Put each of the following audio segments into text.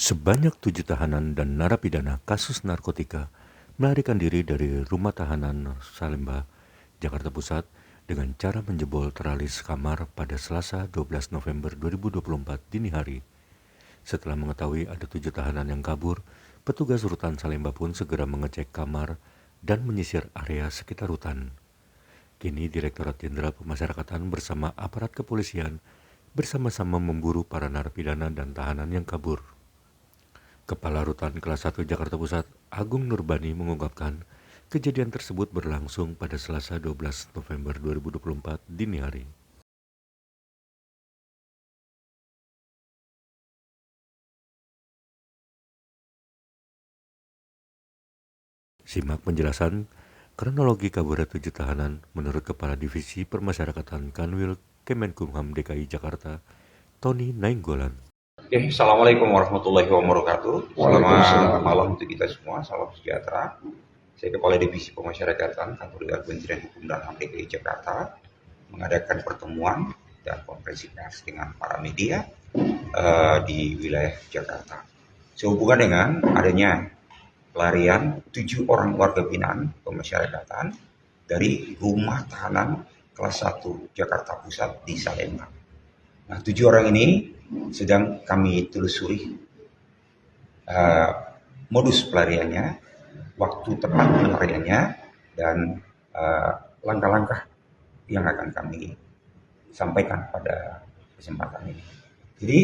Sebanyak 7 tahanan dan narapidana kasus narkotika melarikan diri dari rumah tahanan Salemba, Jakarta Pusat dengan cara menjebol teralis kamar pada Selasa 12 November 2024 dini hari. Setelah mengetahui ada 7 tahanan yang kabur, petugas rutan Salemba pun segera mengecek kamar dan menyisir area sekitar rutan. Kini Direktorat Jenderal Pemasyarakatan bersama aparat kepolisian bersama-sama memburu para narapidana dan tahanan yang kabur. Kepala Rutan Kelas 1 Jakarta Pusat, Agung Nurbani mengungkapkan, kejadian tersebut berlangsung pada Selasa 12 November 2024 dini hari. Simak penjelasan kronologi kaburnya 7 tahanan menurut Kepala Divisi Permasyarakatan Kanwil Kemenkumham DKI Jakarta, Tony Nainggolan. Oke, Assalamualaikum warahmatullahi wabarakatuh. Selamat malam untuk kita semua, salam sejahtera. Saya Kepala Divisi Pemasyarakatan Kantor Wilayah Kementerian Hukum dan HAM DKI Jakarta mengadakan pertemuan dan konferensi pers dengan para media di wilayah Jakarta. Sehubungan dengan adanya pelarian 7 orang warga binaan pemasyarakatan dari rumah tahanan kelas 1 Jakarta Pusat di Salemba. Nah, 7 orang ini sedang kami telusuri modus pelariannya, waktu tepat pelariannya, dan langkah-langkah yang akan kami sampaikan pada kesempatan ini. Jadi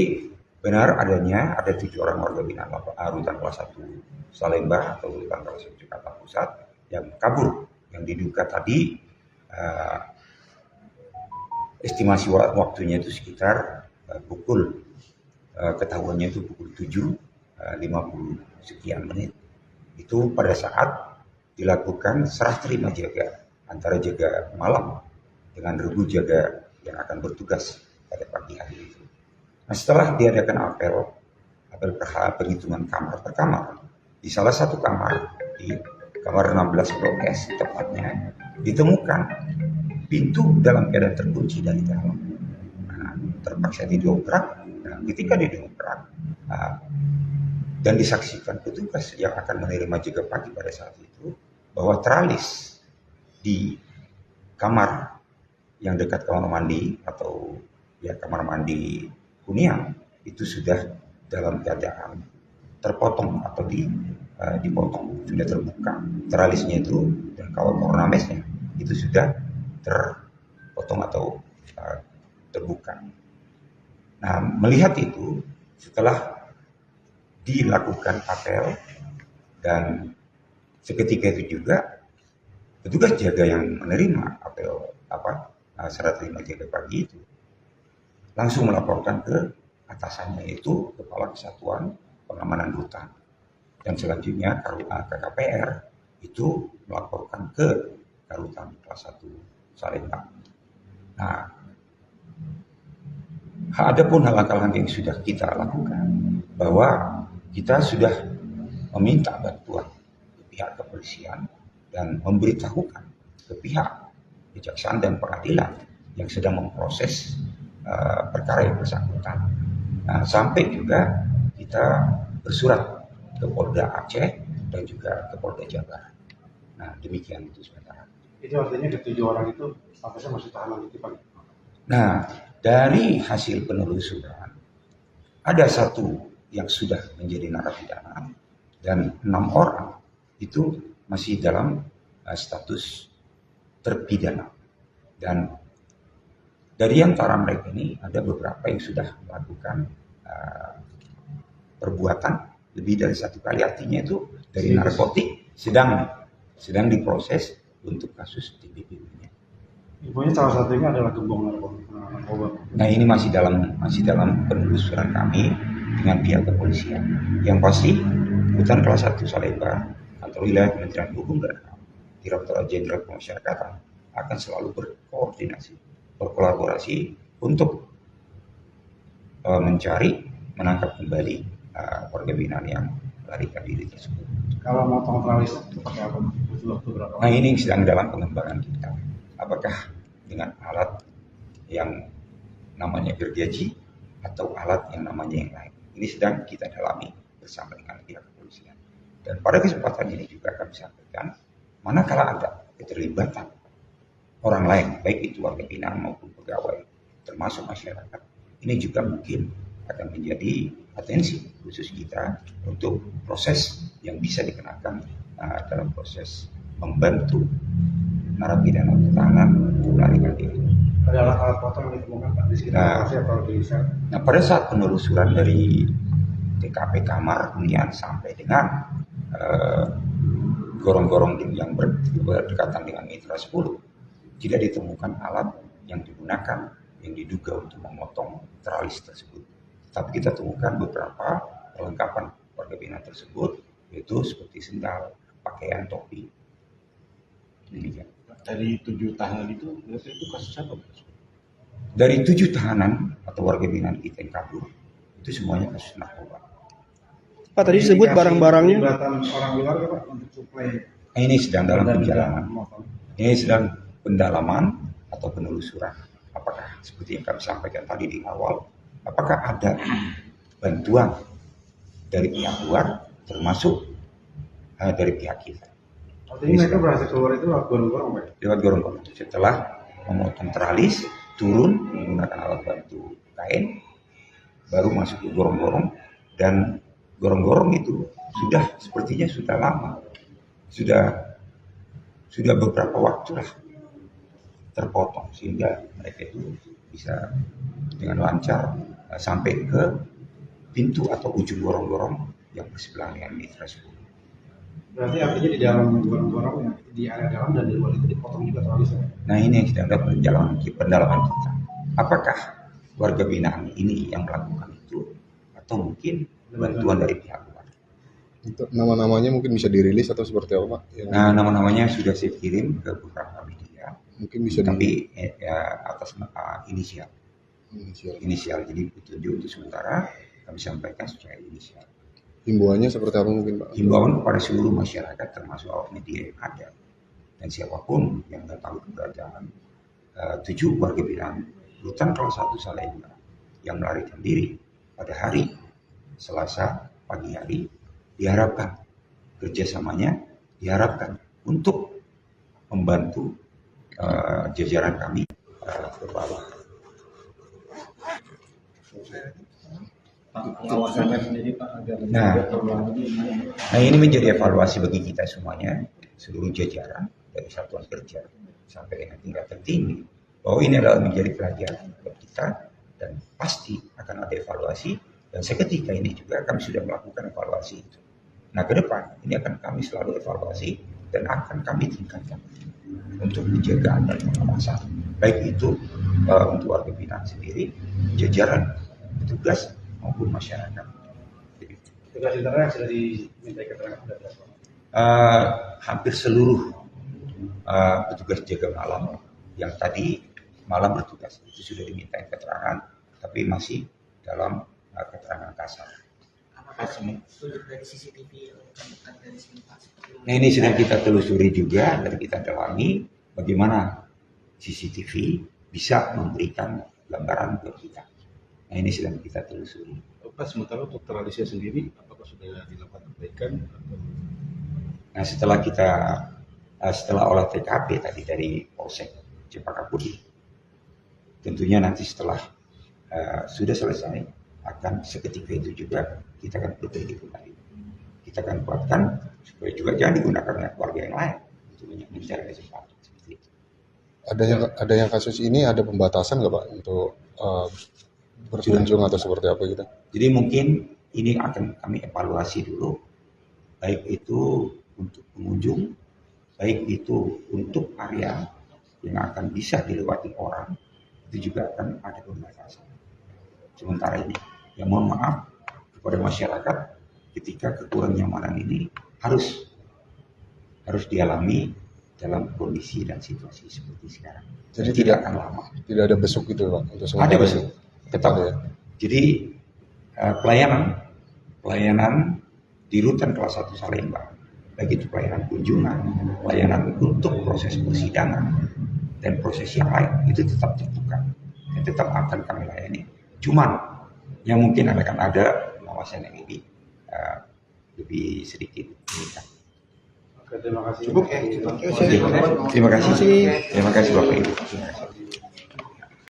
benar adanya ada 7 orang warga binaan rutan kelas 1 Salemba atau rutan kelas 1 Jakarta Pusat yang kabur, yang diduga tadi estimasi waktunya itu sekitar pukul ketahuannya itu pukul 7.50 sekian menit. Itu pada saat dilakukan serah terima jaga antara jaga malam dengan regu jaga yang akan bertugas pada pagi hari itu. Nah, setelah diadakan apel perhitungan kamar per kamar, di salah satu kamar, di kamar 16 Blok S tepatnya, ditemukan pintu dalam keadaan terkunci dari dalam. Nah, terpaksa didobrak. Nah, ketika didobrak dan disaksikan petugas yang akan menerima jaga pagi pada saat itu, bahwa teralis di kamar yang dekat kamar mandi atau ya kamar mandi hunian itu sudah dalam keadaan terpotong atau dipotong, sudah terbuka teralisnya itu, dan kawat ornamesnya itu sudah terpotong atau terbuka. Nah, melihat itu, setelah dilakukan apel dan seketika itu juga petugas jaga yang menerima apel serah terima jaga pagi itu langsung melaporkan ke atasannya, yaitu Kepala Kesatuan Pengamanan Rutan, dan selanjutnya KKPR itu melaporkan ke Rutan kelas 1 Salemba. Nah, ada pun langkah-langkah yang sudah kita lakukan, bahwa kita sudah meminta bantuan ke pihak kepolisian dan memberitahukan ke pihak kejaksaan dan pengadilan yang sedang memproses perkara yang bersangkutan. Nah, sampai juga kita bersurat ke Polda Aceh dan juga ke Polda Jabar. Nah, demikian itu sementara. Itu artinya ketujuh orang itu statusnya masih tahanan itu, Pak? Nah, dari hasil penelusuran, ada 1 yang sudah menjadi narapidana dan 6 orang itu masih dalam status terpidana. Dan dari antara mereka ini ada beberapa yang sudah melakukan perbuatan lebih dari 1 kali, artinya itu dari narkotik sedang diproses untuk kasus TPP-nya. Infonya salah satunya adalah gembong narkoba. Nah, ini masih dalam penelusuran kami dengan pihak kepolisian. Yang pasti, Rutan Kelas 1 Salemba, Kantor Wilayah Kementerian Hukum dan HAM, Direktorat Jenderal Pemasyarakatan akan selalu berkolaborasi untuk menangkap kembali warga binaan yang melarikan diri tersebut. Kalau motong teralis itu pakai apa? Butuh waktu berapa? Nah, ini sedang dalam pengembangan kita. Apakah dengan alat yang namanya gergaji atau alat yang namanya yang lain? Ini sedang kita dalami bersama dengan pihak kepolisian. Dan pada kesempatan ini juga kami sampaikan, manakala ada keterlibatan orang lain, baik itu warga binaan maupun pegawai, termasuk masyarakat, ini juga mungkin akan menjadi atensi khusus kita untuk proses yang bisa dikenakan dalam proses membantu narapidana tahanan melarikan diri. Ada alat-alat potong yang ditemukan Pak di sekitar lokasi atau di sel? Nah, pada saat penelusuran dari TKP Kamar Hunian sampai dengan gorong-gorong yang berdekatan dengan Mitra 10, tidak ditemukan alat yang digunakan yang diduga untuk memotong teralis tersebut. Tapi kita temukan beberapa perlengkapan warga binaan tersebut, yaitu seperti sendal, pakaian, topi. Demikian. Dari 7 tahanan itu kasus apa? Dari 7 tahanan atau warga binaan kita yang kabur, itu semuanya kasus narkoba. Pak tadi disebut barang-barangnya. Pelibatan orang luar ya, Pak untuk suplai. Ini sedang dalam dan penjalanan. memotong. Ini sedang pendalaman atau penelusuran. Apakah seperti yang kami sampaikan tadi di awal, apakah ada bantuan dari pihak luar, termasuk dari pihak kita. Artinya mereka berhasil keluar itu lewat gorong-gorong, Pak? Lewat gorong-gorong. Setelah memotong teralis, turun menggunakan alat bantu kain, baru masuk ke gorong-gorong, dan gorong-gorong itu sepertinya sudah lama, sudah beberapa waktu lah terpotong, sehingga mereka itu bisa dengan lancar sampai ke pintu atau ujung gorong-gorong yang bersebelahan dengan Mitra 10. Berarti artinya di dalam gorong-gorong, di area dalam dan di luar itu dipotong juga teralisnya. Nah, ini yang sedang dalam pendalaman kita. Apakah warga binaan ini yang melakukan itu, atau mungkin bantuan dari pihak luar? Untuk nama-namanya mungkin bisa dirilis atau seperti apa, Pak? Nah, nama-namanya sudah saya kirim ke beberapa media. Mungkin bisa Tapi atas inisial. inisial. Jadi petunjuk untuk sementara kami sampaikan secara inisial. Himbauannya seperti apa mungkin, Pak? Himbauan kepada seluruh masyarakat termasuk awak media yang ada dan siapapun yang tahu keberadaan 7 warga binaan rutan kelas 1 Salemba yang melarikan diri pada hari Selasa pagi hari, diharapkan kerjasamanya untuk membantu jajaran kami ke bawah. Pengawasannya sendiri Pak agar Nah, terulang lagi. Nah, ini menjadi evaluasi bagi kita semuanya, seluruh jajaran dari satuan kerja sampai dengan tingkat tertinggi, bahwa ini adalah menjadi pelajaran buat kita dan pasti akan ada evaluasi, dan seketika ini juga kami sudah melakukan evaluasi itu. Nah, ke depan ini akan kami selalu evaluasi dan akan kami tingkatkan untuk penjagaan dan pengawasan, baik itu untuk warga binaan sendiri, jajaran petugas maupun masyarakat. Tugas internal yang sudah diminta keterangan sudah berapa? Hampir seluruh petugas jaga malam yang tadi malam bertugas itu sudah diminta keterangan, tapi masih dalam keterangan kasar. Apakah tunjuk dari CCTV yang terdekat dari sini Pak? Nah, ini sedang kita telusuri juga dan kita dalami bagaimana CCTV bisa memberikan gambaran ke kita. Nah, ini sedang kita telusuri. Pak, sementara untuk teralisnya sendiri, apakah sudah dilakukan perbaikan? Nah, setelah olah TKP tadi dari Polsek Cempaka Putih, tentunya nanti setelah sudah selesai, akan seketika itu juga kita akan perbaiki kembali. Kita akan kuatkan supaya juga jangan digunakan oleh warga yang lain untuk mencari kesempatan seperti itu. Adanya kasus ini ada pembatasan nggak, Pak, untuk berkunjung atau seperti apa gitu? Jadi mungkin ini akan kami evaluasi dulu, baik itu untuk pengunjung, baik itu untuk area yang akan bisa dilewati orang, itu juga akan ada pembatasan. Sementara ini, ya mohon maaf kepada masyarakat ketika kekurangan nyamanan ini harus dialami dalam kondisi dan situasi seperti sekarang. Jadi tidak akan lama. Tidak ada besuk gitu, Pak, untuk Ada sementara besok, ini? tetap. Ada ya? Jadi pelayanan di rutan kelas 1 Salemba, baik itu pelayanan kunjungan, pelayanan untuk proses persidangan dan proses yang lain itu tetap terbuka dan tetap akan kami layani. Cuman yang mungkin akan ada pengawasan yang lebih lebih sedikit. Oke, terima kasih. Cukup. Terima kasih. Terima kasih Bapak Ibu. Terima kasih.